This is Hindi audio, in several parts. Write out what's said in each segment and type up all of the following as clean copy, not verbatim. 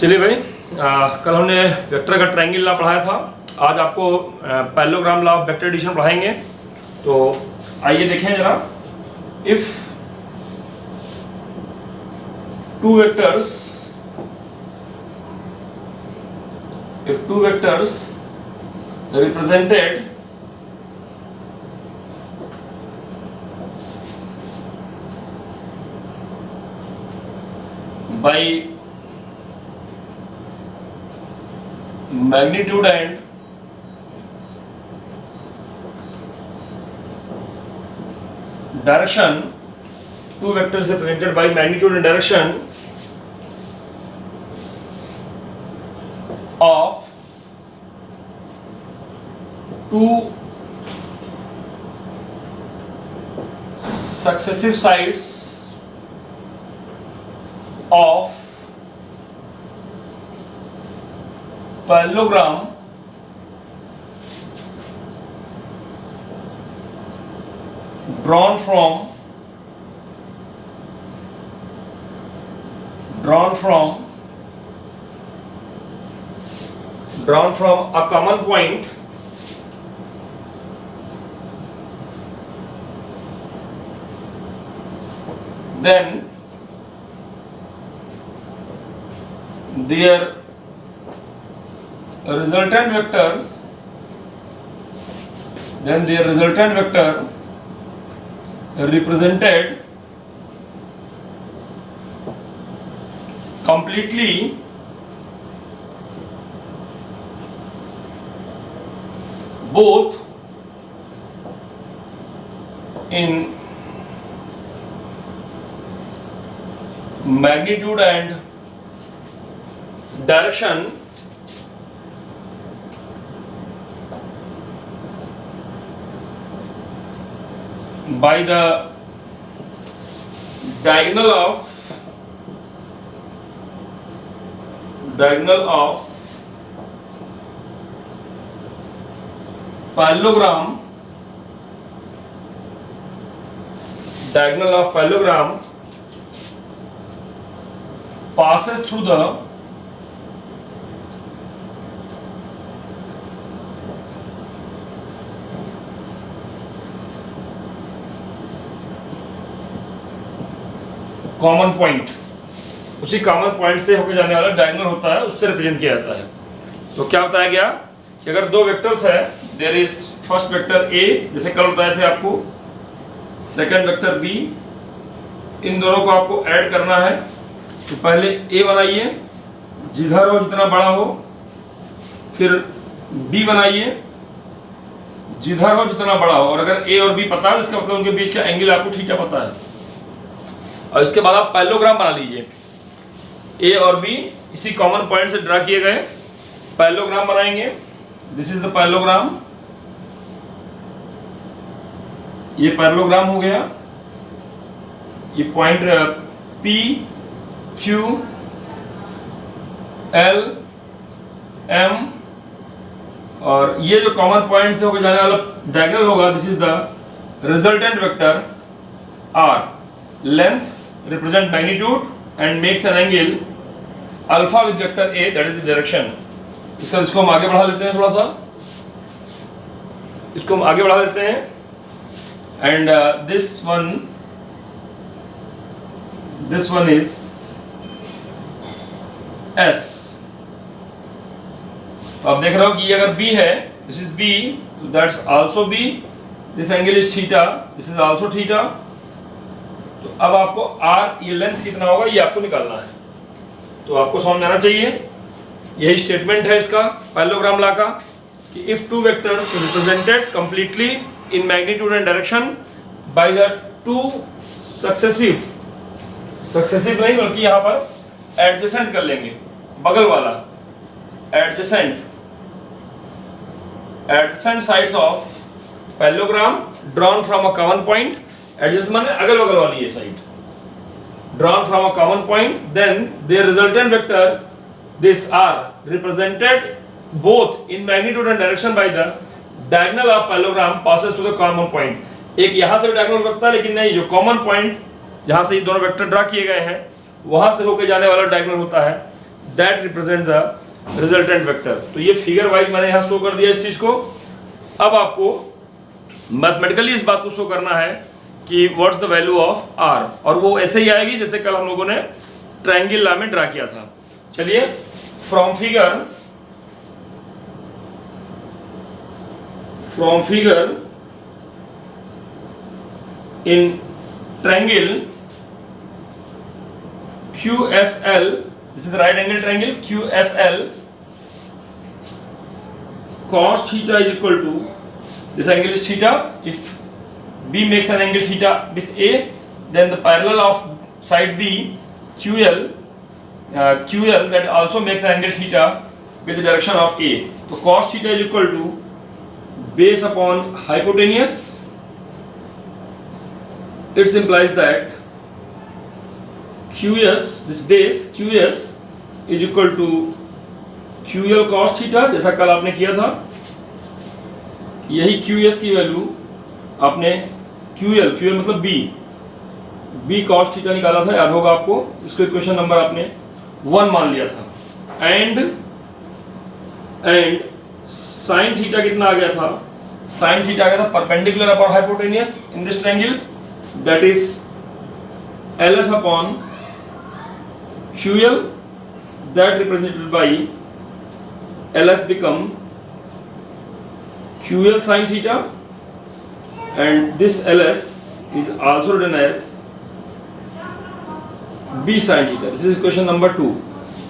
चलिए भाई, कल हमने वेक्टर का ट्रायंगल लॉ पढ़ाया था। आज आपको parallelogram law of vector addition पढ़ाएंगे। तो आइए देखें जरा। If two vectors represented by magnitude and direction, two vectors represented by magnitude and direction of two successive sides of parallelogram drawn from a common point then their resultant vector represented completely both in magnitude and direction by the diagonal of parallelogram passes through the common point. उसी कॉमन पॉइंट से होकर जाने वाला डायगोनल होता है, उससे रिप्रेजेंट किया जाता है। तो क्या बताया गया कि अगर दो वेक्टर्स है, there is first vector a, जैसे कल बताए थे आपको, सेकंड वेक्टर बी, इन दोनों को आपको ऐड करना है। तो पहले ए बनाइए, जिधर हो जितना बड़ा हो, फिर बी बनाइए, जिधर हो जितना बड़ा हो, और अगर ए और बी पता है इसका मतलब उनके बीच का एंगल आपको थीटा पता है। और इसके बाद आप पैरेललोग्राम बना लीजिए। ए और बी इसी कॉमन पॉइंट से ड्रा किए गए पैरेललोग्राम बनाएंगे। दिस इज द पैरेललोग्राम, ये पैरेललोग्राम हो गया। ये point P Q L M, और ये जो कॉमन पॉइंट से होकर जाने वाला डायगोनल होगा, this is the resultant vector R. Length represent magnitude and makes an angle alpha with vector a, that is the direction। इसको हम आगे बढ़ा लेते हैं, थोड़ा सा इसको हम आगे बढ़ा लेते हैं। and this one is S। तो आप देख रहे हो कि ये अगर B है, this is B, so that's also B, this angle is theta, this is also theta। तो अब आपको r, ये लेंथ कितना होगा ये आपको निकालना है। तो आपको समझ में आना चाहिए, यही स्टेटमेंट है इसका पैरेललोग्राम लॉ का, कि if two vectors represented completely in magnitude and direction by the two successive नहीं बल्कि यहाँ पर एडजेसेंट कर लेंगे, बगल वाला adjacent sides of parallelogram drawn from a common point. Adjacent माने अगल बगल वाली ये side, drawn from a common point, then their resultant vector this R represented both in magnitude and direction by the diagonal of parallelogram passes to the common point। एक यहाँ से भी diagonal रखता है, लेकिन नहीं, जो common point जहाँ से ये दोनों वेक्टर ड्रा किए गए हैं वहाँ से होकर जाने वाला diagonal होता है। That represent the resultant vector. तो ये फिगर वाइज मैंने यहाँ शो कर दिया इस चीज को। अब आपको मैथमेटिकली इस बात को शो करना है कि what's the value of R, और वो ऐसे ही आएगी जैसे कल हम लोगों ने ट्रायंगल लॉ में ड्रा किया था। चलिए, from figure in triangle QSL, this is the right angle triangle QSL, cos theta is equal to, this angle is theta. If B makes an angle theta with A, then the parallel of side B, QL that also makes an angle theta with the direction of A. So cos theta is equal to base upon hypotenuse. It implies that QS, this base QS is equal to QL cos theta, जैसा कल आपने किया था। यही QS की वैल्यू आपने QL मतलब B cos theta निकाला था, याद होगा आपको। इसको इक्वेशन नंबर आपने 1 मान लिया था। एंड sin थीटा कितना आ गया था? sin थीटा आ गया था perpendicular upon hypotenuse in this triangle, that is LS upon QL, that represented by LS become QL sin theta, and this LS is also written as B sin theta. This is question number 2.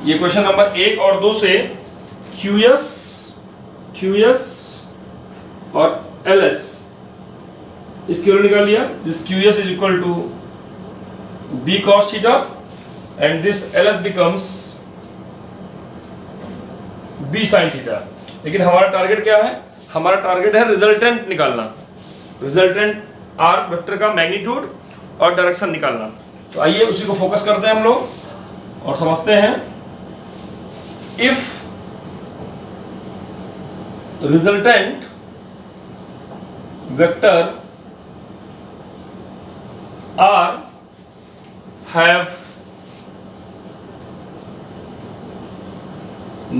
ये क्वेश्चन नंबर 1 और 2 से QS और LS इसकी वैल्यू निकाल लिया। This QS is equal to B cos theta and this LS becomes B sin theta। लेकिन हमारा टारगेट क्या है? हमारा टारगेट है रिजल्टेंट निकालना, रिजल्टेंट आर वेक्टर का मैग्नीट्यूड और डायरेक्शन निकालना। तो आइए उसी को फोकस करते हैं हम लोग और समझते हैं। If resultant vector R have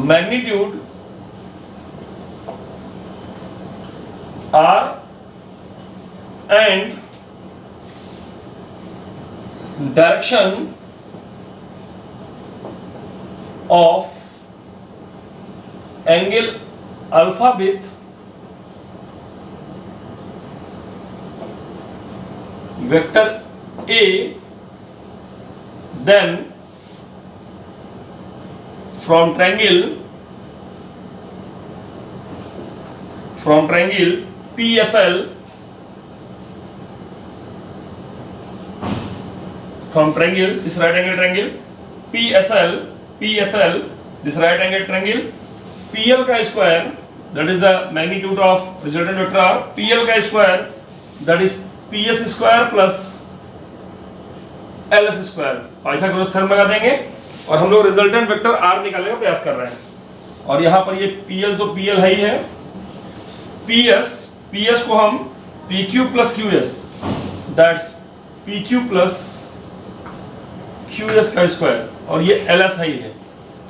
magnitude R and direction of angle alpha with vector A, then from triangle PSL, from triangle this right angle triangle PSL, this right angle triangle, PL का square that is the magnitude of resultant vector R, PL का square that is PS square plus LS square, Pythagoras theorem लगा देंगे और हम लोग रिजल्टेंट वेक्टर R निकालने का प्रयास कर रहे हैं। और यहाँ पर ये PL तो PL है ही है, PS को हम PQ plus QS, that's PQ plus QS का स्क्वायर, और ये LS है ही है।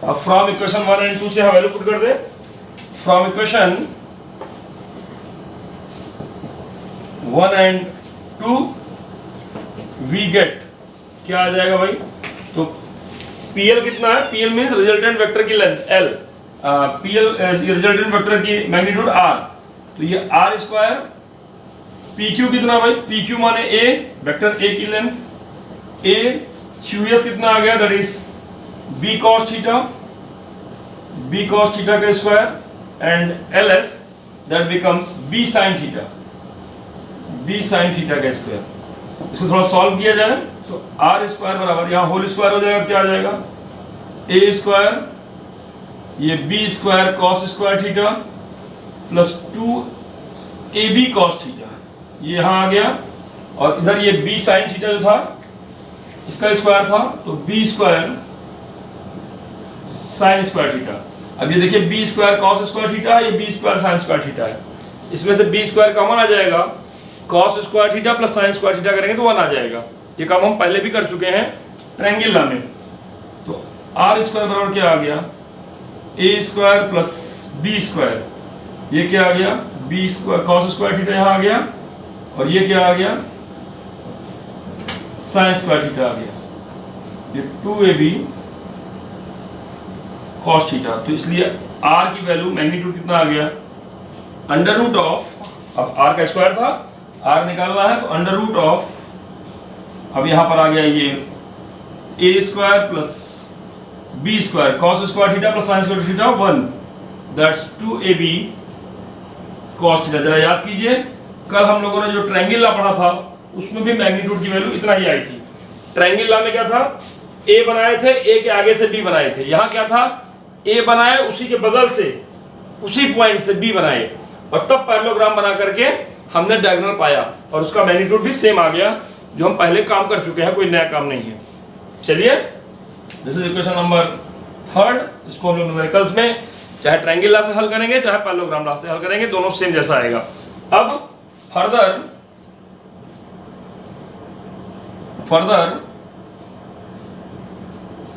अब फ्रॉम इक्वेशन 1 एंड 2 से हम वैल्यू पुट कर दे। From equation 1 and 2 we get, क्या आ जाएगा भाई? तो PL कितना है? PL मींस रिजल्टेंट वेक्टर की length L, PL resultant vector की मैग्नीट्यूड R, तो ये R स्क्वायर। PQ कितना भाई? PQ माने A, वेक्टर A की लेंथ A, QS कितना आ गया? That is B cos theta का square, and LS that becomes B sin theta का स्क्वायर। इसको थोड़ा सॉल्व किया जाए तो R स्क्वायर बराबर यहाँ होल स्क्वायर हो जाएगा, क्या आ जाएगा? A स्क्वायर, ये B square cos square theta plus 2AB cos theta, ये यहाँ आ गया, और इधर ये B sin थीटा जो था इसका स्क्वायर था, तो B square sin square theta. अब ये देखिए B square cos square theta, ये B square sin square theta है, इसमें से B स्क्वायर कॉमन आ जाएगा, cos square theta plus sin square theta करेंगे तो 1 आ जाएगा। ये काम हम पहले भी कर चुके हैं ट्रायंगल लॉ में। तो आर स्क्वायर बराबर क्या आ गया, a square plus b square, ये क्या आ गया, b square cos square theta यहाँ आ गया, और ये क्या आ गया, साइन स्क्वायर थीटा आ गया, ये 2ab कॉस थीटा। तो इसलिए आर की वैल्यू मैग्नीट्यूड कितना आ गया, अंडर रूट ऑफ, अब आर का स्क्वायर था, आर निकालना है तो अंडर रूट ऑफ, अब यहां पर आ गया ये a square plus b square cos square theta plus sine square theta 1, that's 2ab cos theta. जरा याद कीजिए, कल हम लोगों ने जो ट्रायंगल लॉ पढ़ा था उसमें भी मैग्नीट्यूड की वैल्यू इतना ही आई थी। ट्रायंगल लॉ में क्या था, ए बनाए थे, ए के आगे से बी बनाए थे, यहां क्या था, ए बनाए उसी के बगल से उसी पॉइंट से बी बनाए, और तब पैरेललोग्राम बना करके हमने डायगोनल पाया, और उसका मैग्नीट्यूड भी सेम आ गया, जो हम पहले काम कर चुके हैं, कोई नया काम नहीं है। चलिए, दिस इज इक्वेशन नंबर 3, इसको हम लोग न्यूमेरिकल्स में चाहे ट्रायंगल लॉ से हल करेंगे चाहे पैरेललोग्राम लॉ से हल करेंगे, दोनों सेम जैसा आएगा। अब फर्दर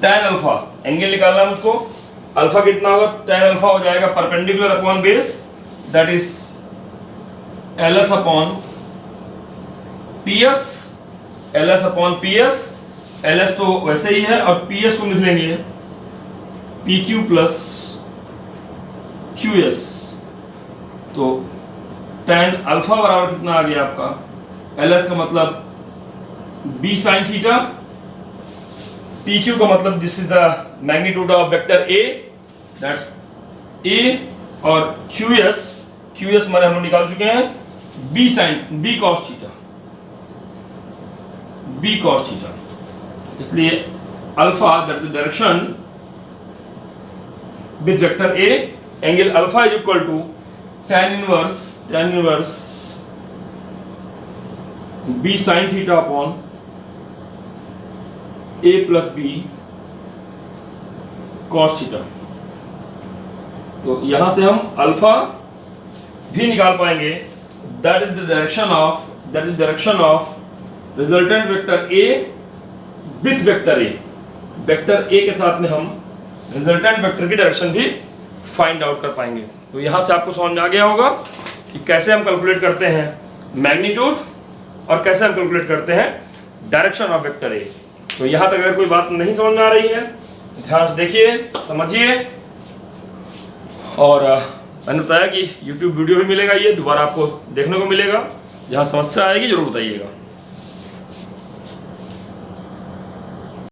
tan अल्फा एंगल निकालना है मुझको, अल्फा कितना होगा, tan अल्फा हो जाएगा perpendicular upon base, that is ls upon ps, ls upon ps, ls तो वैसे ही है, और ps को लिख लेंगे pq प्लस qs। तो tan अल्फा बराबर कितना आ गया आपका, ls का मतलब b sin थीटा, pq का मतलब this is the magnitude of vector a, that's a, और qs माने हम लोग निकाल चुके हैं b cos थीटा, इसलिए alpha that is direction with vector a, angle alpha is equal to tan inverse b sin theta upon a plus b cos theta. तो यहां से हम अल्फा भी निकाल पाएंगे, that is the direction of resultant vector a with vector a, vector a के साथ में हम रिजल्टेंट वेक्टर की डायरेक्शन भी फाइंड आउट कर पाएंगे। तो यहां से आपको समझ में आ गया होगा कि कैसे हम कैलकुलेट करते हैं मैग्नीट्यूड और कैसे हम कैलकुलेट करते हैं डायरेक्शन ऑफ वेक्टर a। तो यहां तक अगर कोई बात नहीं समझ में आ रही है, ध्यान से देखिए, समझिए, और मैंने बताया कि YouTube वीडियो भी मिलेगा, ये दोबारा आपको देखने को मिलेगा, जहां समस्या आएगी जरूर बताइएगा।